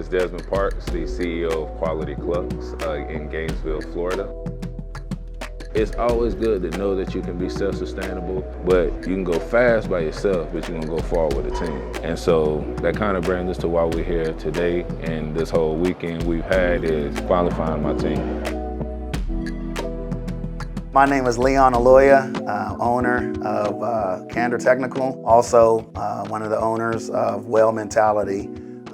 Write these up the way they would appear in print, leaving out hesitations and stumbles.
is Desmond Parks, the CEO of Quality Clucks in Gainesville, Florida. It's always good to know that you can be self-sustainable, but you can go fast by yourself, but you can go far with a team. And so that kind of brings us to why we're here today, and this whole weekend we've had is finally finding my team. My name is Leon Aloya, owner of Candor Technical, also one of the owners of Well Mentality,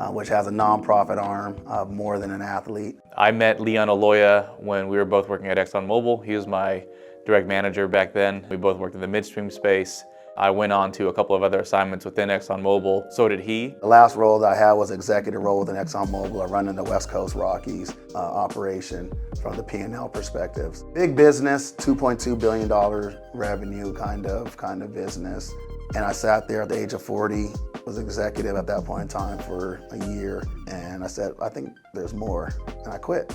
which has a nonprofit arm of More Than an Athlete. I met Leon Aloya when we were both working at ExxonMobil. He was my direct manager back then. We both worked in the midstream space. I went on to a couple of other assignments within ExxonMobil. So did he. The last role that I had was executive role within ExxonMobil, running the West Coast Rockies operation from the P&L perspectives. Big business, $2.2 billion revenue kind of business. And I sat there at the age of 40, was executive at that point in time for a year. And I said, I think there's more, and I quit.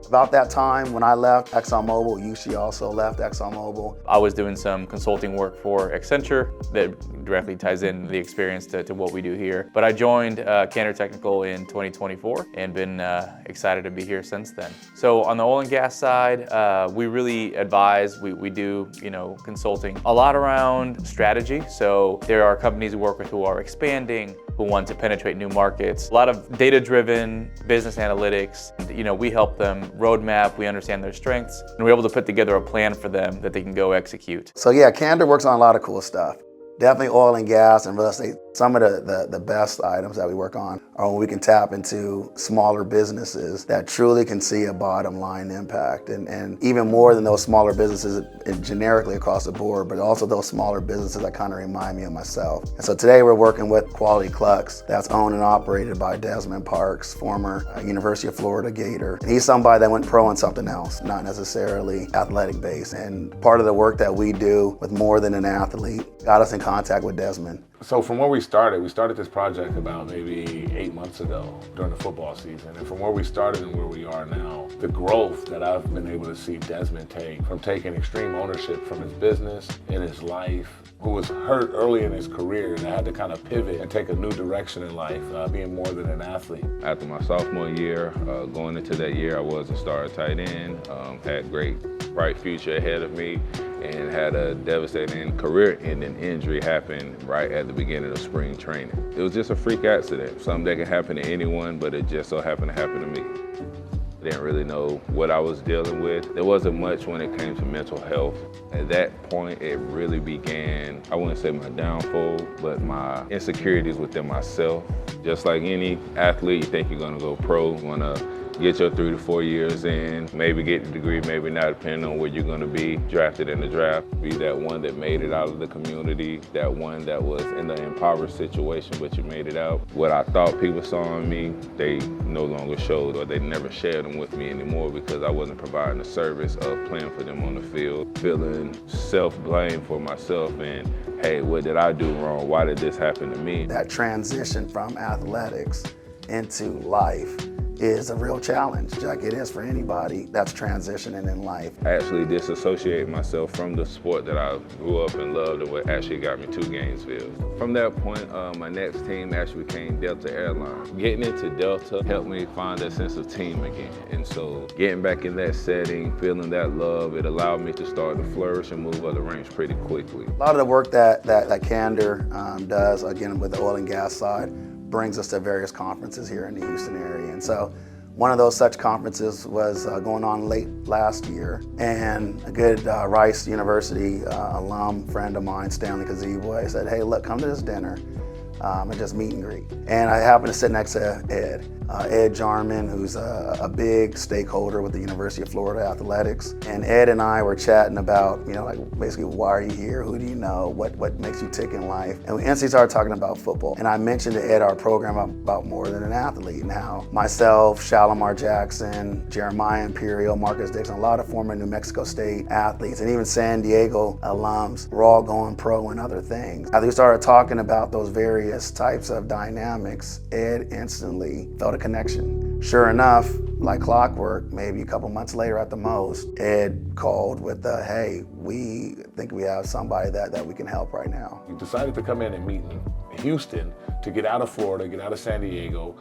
About that time, when I left ExxonMobil, Yushi also left ExxonMobil. I was doing some consulting work for Accenture that directly ties in the experience to what we do here. But I joined Candor Technical in 2024 and been excited to be here since then. So on the oil and gas side, we really advise, we do consulting a lot around strategy. So there are companies we work with who are expanding, who want to penetrate new markets. A lot of data-driven business analytics. We help them roadmap, we understand their strengths, and we're able to put together a plan for them that they can go execute. So yeah, Candor works on a lot of cool stuff. Definitely oil and gas and real estate. Some of the best items that we work on are when we can tap into smaller businesses that truly can see a bottom line impact. And even more than those smaller businesses generically across the board, but also those smaller businesses that kind of remind me of myself. And so today we're working with Quality Clucks, that's owned and operated by Desmond Parks, former University of Florida Gator. And he's somebody that went pro in something else, not necessarily athletic based. And part of the work that we do with More Than an Athlete got us in contact with Desmond. So from where we started this project about maybe 8 months ago during the football season. And from where we started and where we are now, the growth that I've been able to see Desmond take from taking extreme ownership from his business and his life, who was hurt early in his career and had to kind of pivot and take a new direction in life, being more than an athlete. After my sophomore year, going into that year, I was a starter tight end, had great, bright future ahead of me, and had a devastating career-ending injury happen right at the beginning of spring training. It was just a freak accident, something that can happen to anyone, but it just so happened to happen to me. I didn't really know what I was dealing with. There wasn't much when it came to mental health. At that point, it really began, I wouldn't say my downfall, but my insecurities within myself. Just like any athlete, you think you're gonna go pro, you wanna get your 3 to 4 years in, maybe get the degree, maybe not, depending on where you're gonna be drafted in the draft. Be that one that made it out of the community, that one that was in an impoverished situation, but you made it out. What I thought people saw in me, they no longer showed, or they never shared them with me anymore because I wasn't providing the service of playing for them on the field, feeling self-blame for myself and, hey, what did I do wrong? Why did this happen to me? That transition from athletics into life is a real challenge, like it is for anybody that's transitioning in life. I actually disassociated myself from the sport that I grew up and loved and what actually got me to Gainesville. From that point, my next team actually became Delta Airlines. Getting into Delta helped me find that sense of team again. And so getting back in that setting, feeling that love, it allowed me to start to flourish and move up the ranks pretty quickly. A lot of the work that Candor does, again with the oil and gas side, brings us to various conferences here in the Houston area. And so one of those such conferences was going on late last year, and a good Rice University alum friend of mine, Stanley Kazeboy, said, hey, look, come to this dinner and just meet and greet. And I happened to sit next to Ed Jarman, who's a big stakeholder with the University of Florida Athletics. And Ed and I were chatting about, like basically, why are you here? Who do you know? What makes you tick in life? And we instantly started talking about football. And I mentioned to Ed our program about More Than an Athlete and how myself, Shalimar Jackson, Jeremiah Imperial, Marcus Dixon, a lot of former New Mexico State athletes, and even San Diego alums were all going pro and other things. As we started talking about those various types of dynamics, Ed instantly felt a connection. Sure enough, like clockwork, maybe a couple months later at the most, Ed called with hey, we think we have somebody that we can help right now. You decided to come in and meet in Houston to get out of Florida, get out of San Diego,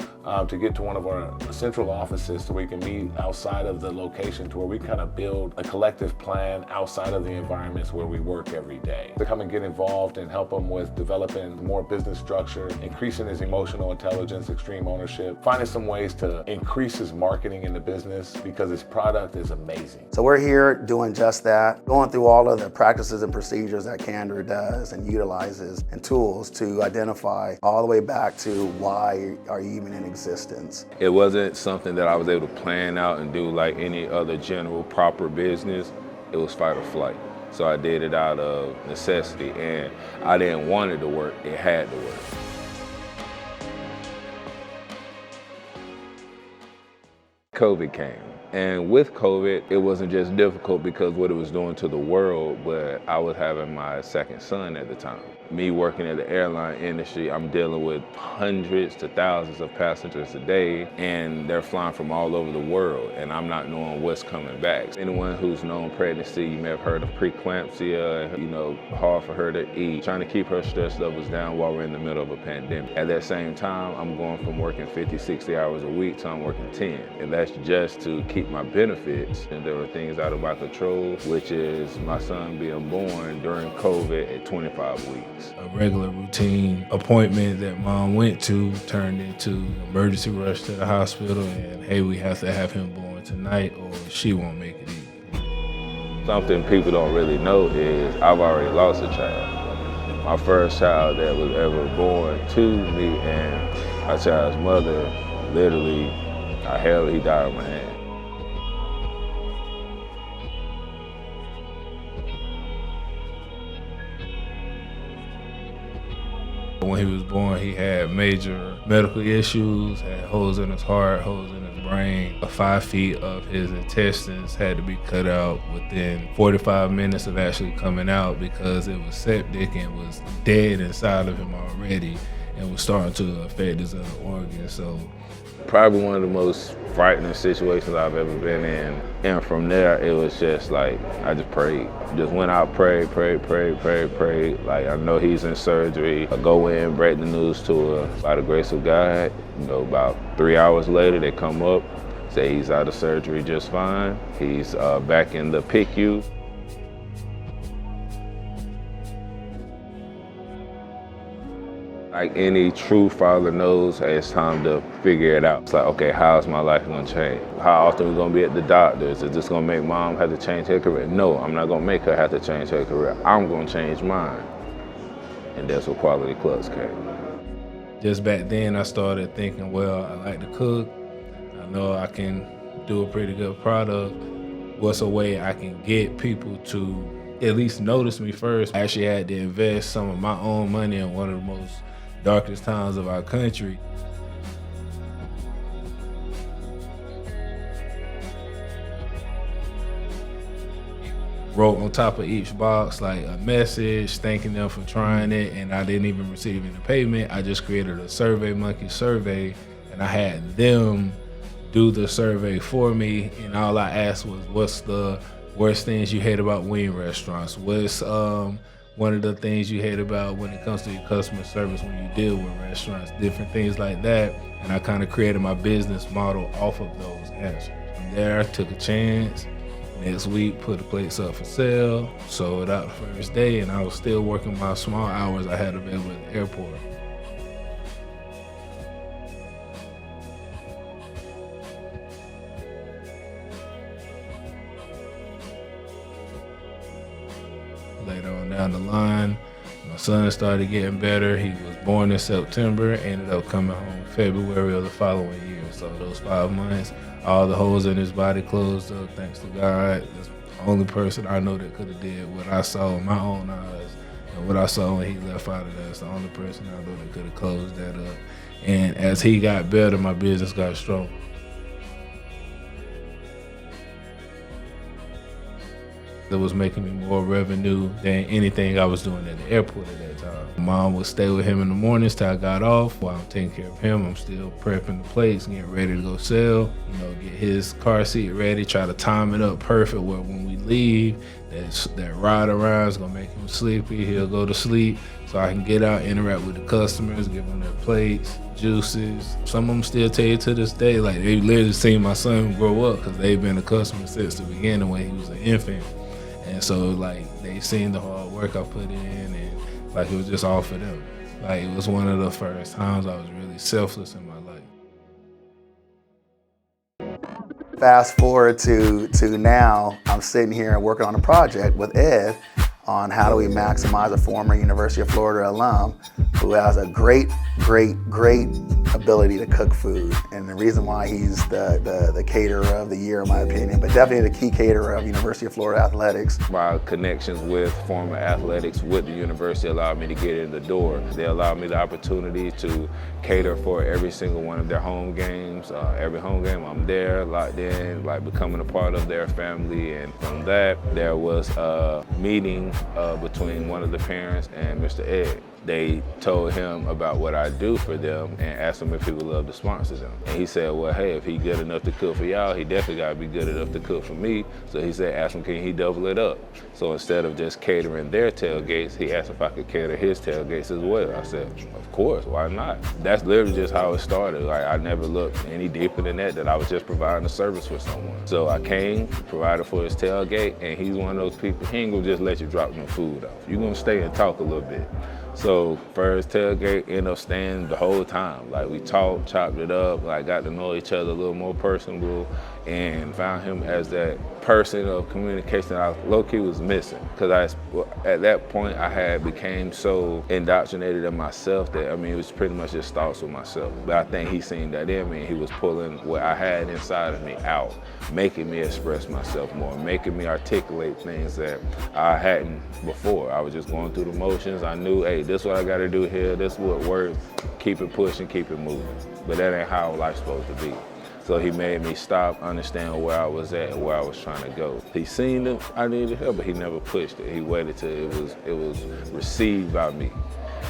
to get to one of our central offices so we can meet outside of the location to where we kind of build a collective plan outside of the environments where we work every day. To come and get involved and help him with developing more business structure, increasing his emotional intelligence, extreme ownership, finding some ways to increase his marketing in the business because his product is amazing. So we're here doing just that, going through all of the practices and procedures that Candor does and utilizes and tools to identify all the way back to why are you even in existence. It wasn't something that I was able to plan out and do like any other general proper business. It was fight or flight. So I did it out of necessity, and I didn't want it to work, it had to work. COVID came. And with COVID, it wasn't just difficult because what it was doing to the world, but I was having my second son at the time. Me working in the airline industry, I'm dealing with hundreds to thousands of passengers a day, and they're flying from all over the world, and I'm not knowing what's coming back. Anyone who's known pregnancy, you may have heard of preeclampsia, hard for her to eat, trying to keep her stress levels down while we're in the middle of a pandemic. At that same time, I'm going from working 50, 60 hours a week to I'm working 10, and that's just to keep my benefits. And there were things out of my control, which is my son being born during COVID at 25 weeks. A regular routine appointment that mom went to turned into emergency rush to the hospital, and hey, we have to have him born tonight or she won't make it either. Something people don't really know is I've already lost a child. My first child that was ever born to me, and my child's mother, literally, he died on my hand. When he was born, he had major medical issues, had holes in his heart, holes in his brain. 5 feet of his intestines had to be cut out within 45 minutes of actually coming out because it was septic and was dead inside of him already and was starting to affect his other organs. So probably one of the most frightening situations I've ever been in. And from there, it was just like, I just prayed. Just went out, prayed. Like, I know he's in surgery. I go in, break the news to her. By the grace of God, about 3 hours later, they come up, say he's out of surgery just fine. He's back in the PICU. Like any true father knows, hey, it's time to figure it out. It's like, okay, how's my life gonna change? How often are we gonna be at the doctors? Is this gonna make mom have to change her career? No, I'm not gonna make her have to change her career. I'm gonna change mine. And that's what Quality Clucks came. Just back then, I started thinking, well, I like to cook. I know I can do a pretty good product. What's a way I can get people to at least notice me first? I actually had to invest some of my own money in one of the most darkest times of our country. Wrote on top of each box like a message thanking them for trying it, and I didn't even receive any payment. I just created a SurveyMonkey survey, and I had them do the survey for me, and all I asked was, what's the worst things you hate about wing restaurants? What's one of the things you hate about when it comes to your customer service when you deal with restaurants? Different things like that. And I kind of created my business model off of those answers. From there, I took a chance. Next week, put the plates up for sale, sold out the first day, and I was still working my small hours I had available at the airport. Later on down the line, my son started getting better. He was born in September, ended up coming home February of the following year. So those 5 months, all the holes in his body closed up, thanks to God. That's the only person I know that could have did what I saw in my own eyes and what I saw when he left out of that. That's the only person I know that could have closed that up. And as he got better, my business got stronger. It was making me more revenue than anything I was doing at the airport at that time. Mom would stay with him in the mornings till I got off. While I'm taking care of him, I'm still prepping the plates, getting ready to go sell. Get his car seat ready, try to time it up perfect where when we leave, that ride around is gonna make him sleepy. He'll go to sleep so I can get out, interact with the customers, give them their plates, juices. Some of them still tell you to this day, like they literally seen my son grow up because they've been a customer since the beginning when he was an infant. And so like they seen the hard work I put in, and like it was just all for them. Like it was one of the first times I was really selfless in my life. Fast forward to now, I'm sitting here and working on a project with Ed on how do we maximize a former University of Florida alum who has a great ability to cook food. And the reason why he's the caterer of the year, in my opinion, but definitely the key caterer of University of Florida athletics. My connections with former athletics with the university allowed me to get in the door. They allowed me the opportunity to cater for every single one of their home games. Every home game I'm there, locked in, like becoming a part of their family. And from that, there was a meeting between one of the parents and Mr. Ed. They told him about what I do for them and asked him if he would love to sponsor them. And he said, well, hey, if he good enough to cook for y'all, he definitely gotta be good enough to cook for me. So he said, ask him, can he double it up? So instead of just catering their tailgates, he asked if I could cater his tailgates as well. I said, of course, why not? That's literally just how it started. Like I never looked any deeper than that I was just providing a service for someone. So I came, provided for his tailgate, and he's one of those people, he ain't gonna just let you drop no food off. You're gonna stay and talk a little bit. So first tailgate ended up staying the whole time. Like we talked, chopped it up, like got to know each other a little more personable, and found him as that person of communication that I low-key was missing. Because at that point I had became so indoctrinated in myself that, I mean, it was pretty much just thoughts with myself. But I think he seen that in me, and he was pulling what I had inside of me out, making me express myself more, making me articulate things that I hadn't before. I was just going through the motions. I knew, hey, this is what I gotta do here, this is what works, keep it pushing, keep it moving. But that ain't how life's supposed to be. So he made me stop, understand where I was at and where I was trying to go. He seen that I needed help, but he never pushed it. He waited till it was received by me.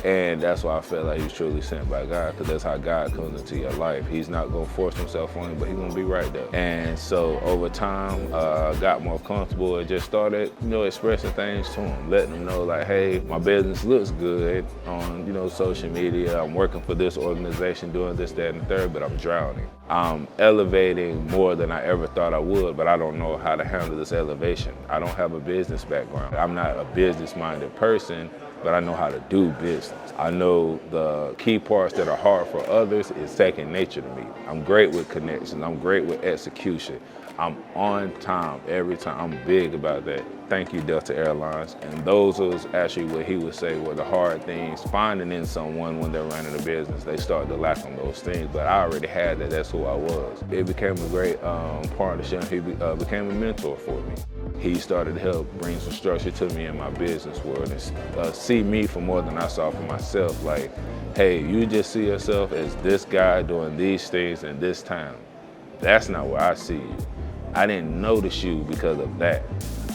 And that's why I felt like he was truly sent by God, because that's how God comes into your life. He's not gonna force himself on you, but he's gonna be right there. And so over time, got more comfortable and just started, expressing things to him, letting him know like, hey, my business looks good on, social media. I'm working for this organization, doing this, that, and the third, but I'm drowning. I'm elevating more than I ever thought I would, but I don't know how to handle this elevation. I don't have a business background. I'm not a business-minded person, but I know how to do business. I know the key parts that are hard for others is second nature to me. I'm great with connections. I'm great with execution. I'm on time every time. I'm big about that. Thank you, Delta Airlines. And those was actually what he would say were the hard things, finding in someone when they're running a business. They start to lack on those things, but I already had that. That's who I was. It became a great partnership. He became a mentor for me. He started to help bring some structure to me in my business world and see me for more than I saw for myself. Like, hey, you just see yourself as this guy doing these things in this town. That's not where I see you. I didn't notice you because of that.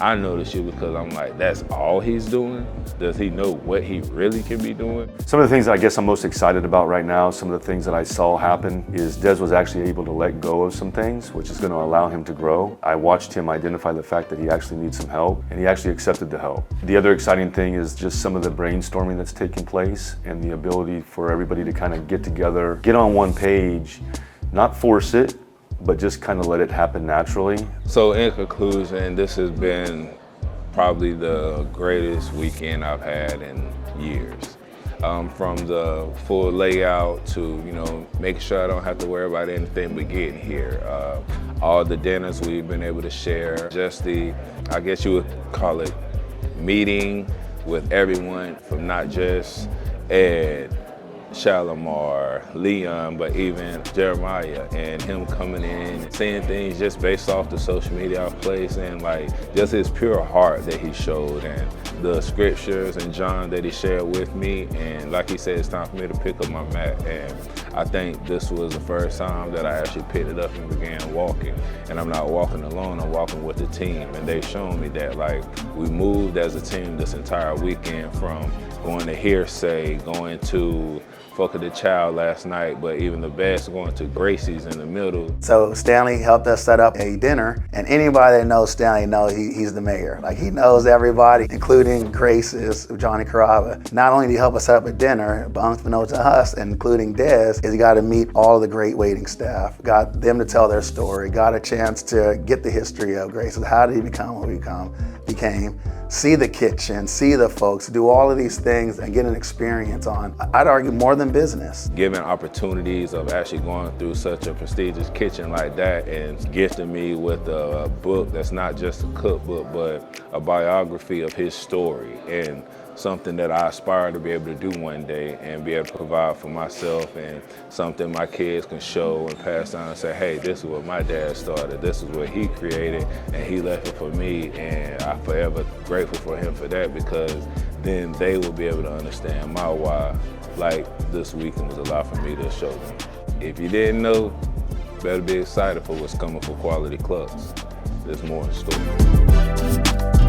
I noticed you because I'm like, that's all he's doing? Does he know what he really can be doing? Some of the things that I guess I'm most excited about right now, some of the things that I saw happen is Des was actually able to let go of some things, which is going to allow him to grow. I watched him identify the fact that he actually needs some help, and he actually accepted the help. The other exciting thing is just some of the brainstorming that's taking place and the ability for everybody to kind of get together, get on one page, not force it, but just kind of let it happen naturally. So in conclusion, this has been probably the greatest weekend I've had in years. From the full layout to, making sure I don't have to worry about anything but getting here. All the dinners we've been able to share, just I guess you would call it meeting with everyone from not just Ed, Shalimar, Leon, but even Jeremiah, and him coming in, seeing things just based off the social media I've placed, and like just his pure heart that he showed, and the scriptures and John that he shared with me, and like he said, it's time for me to pick up my mat. And I think this was the first time that I actually picked it up and began walking. And I'm not walking alone, I'm walking with the team. And they've shown me that, like, we moved as a team this entire weekend, from going to Hearsay, going to Folk of the Child last night, but even the best, going to Gracie's in the middle. So Stanley helped us set up a dinner, and anybody that knows Stanley knows he's the mayor. Like, he knows everybody, including Grace's, Johnny Carava. Not only did he help us set up a dinner, but unbeknownst to us, including Des, is he got to meet all of the great waiting staff, got them to tell their story, got a chance to get the history of Grace's. How did he become what he became? See the kitchen, see the folks, do all of these things and get an experience on, I'd argue, more than business. Given opportunities of actually going through such a prestigious kitchen like that, and gifting me with a book that's not just a cookbook, but a biography of his story, and something that I aspire to be able to do one day and be able to provide for myself, and something my kids can show and pass on and say, hey, this is what my dad started, this is what he created, and he left it for me, and I'm forever grateful for him for that, because then they will be able to understand my why. Like, this weekend was a lot for me to show them. If you didn't know, better be excited for what's coming for Quality Clucks. There's more in store.